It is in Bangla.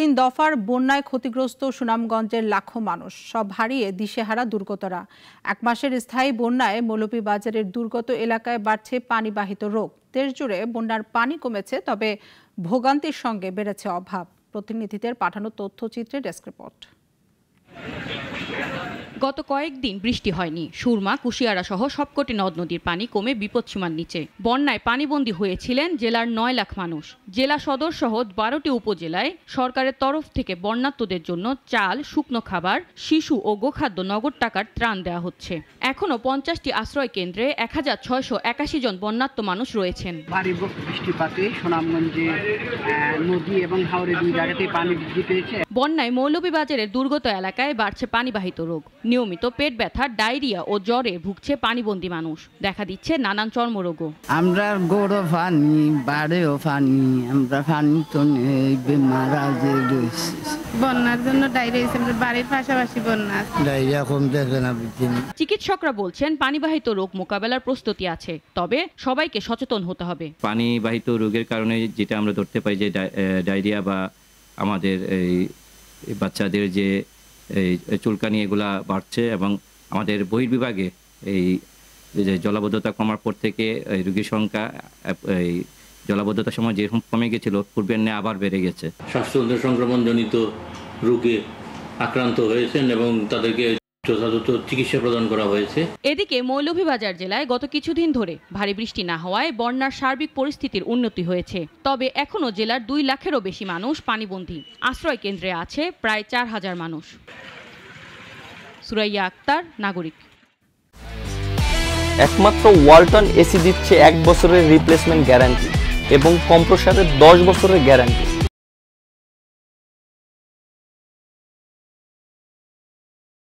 3 দফার বন্যায় ক্ষতিগ্রস্ত সুনামগঞ্জের লাখো মানুষ, সব হারিয়ে দিশেহারা দুর্গতরা। 1 মাসের স্থায়ী বন্যায় মৌলভীবাজারের দুর্গত এলাকায় বাড়ছে পানিবাহিত রোগ। দেশজুড়ে বন্যার পানি কমেছে, তবে ভোগান্তির সঙ্গে বেড়েছে অভাব। প্রতিনিধিদের পাঠানো তথ্যচিত্রে ডেস্ক রিপোর্ট। গত কয়েকদিন বৃষ্টি হয়নি। সুরমা, কুশিয়ারা সহ সবকটি নদ নদীর পানি কমে বিপদসীমার নিচে। বন্যায় পানিবন্দী হয়েছিলেন জেলার 9 লাখ মানুষ। জেলা সদর সহ 12টি উপজেলায় সরকারের তরফ থেকে বন্যার্তদের জন্য চাল, শুকনো খাবার, শিশু ও গোখাদ্য নগদ টাকার ত্রাণ দেওয়া হচ্ছে। এখনো 50টি আশ্রয় কেন্দ্রে 1681 জন বন্যার্ত মানুষ রয়েছেন। ভারী বৃষ্টিপাতে সুনামগঞ্জে নদী এবং হাওরে 2 জায়গাতেই পানি বৃদ্ধি পেয়েছে। বন্যায় মৌলভীবাজারের দুর্গত এলাকায় বাড়ছে পানিবাহিত রোগ। নিয়মিত পেট ব্যথা, ডায়রিয়া ও জ্বরে ভুগছে পানিবন্দী মানুষ। দেখা দিচ্ছে নানান চর্মরোগও। আমরা গরু পানি, বাড়েও পানি, আমরা পানি তো নেই, বেমার আছে। বন্যার জন্য ডায়রিয়া হয়েছে, বাড়ির পাশাপাশি বন্যা। ডায়রিয়া কম দেখে না। চিকিৎসকরা বলছেন পানিবাহিত রোগ মোকাবেলার প্রস্তুতি আছে, তবে সবাইকে সচেতন হতে হবে। পানিবাহিত রোগের কারণে যেটা আমরা ধরতে পাই যে ডায়রিয়া বা আমাদের এই বাচ্চাদের যে এই চুলকানি এগুলা বাড়ছে, এবং আমাদের বহির্বিভাগে এই যে জলাবদ্ধতা কমার পর থেকে এই রোগীর সংখ্যা এই জলাবদ্ধতার সময় যেরকম কমে গেছিল পূর্বের ন্যায় আবার বেড়ে গেছে। শ্বাসতন্ত্র সংক্রমণজনিত রোগে আক্রান্ত হয়েছেন এবং তাদেরকে যথাযথ চিকিৎসা প্রদান করা হয়েছে। এদিকে মৌলভীবাজার জেলায় গত কিছুদিন ধরে ভারী বৃষ্টি না হওয়ায় বন্যার সার্বিক পরিস্থিতির উন্নতি হয়েছে। তবে এখনো জেলার 2 লাখেরও বেশি মানুষ পানিবন্দী। আশ্রয় কেন্দ্রে আছে প্রায় 4000 মানুষ। সুরাইয়া আক্তার, নাগরিক। একমাত্র ওয়ালটন এসি দিচ্ছে 1 বছরের রিপ্লেসমেন্ট গ্যারান্টি এবং কম্প্রেসারের 10 বছরের গ্যারান্টি।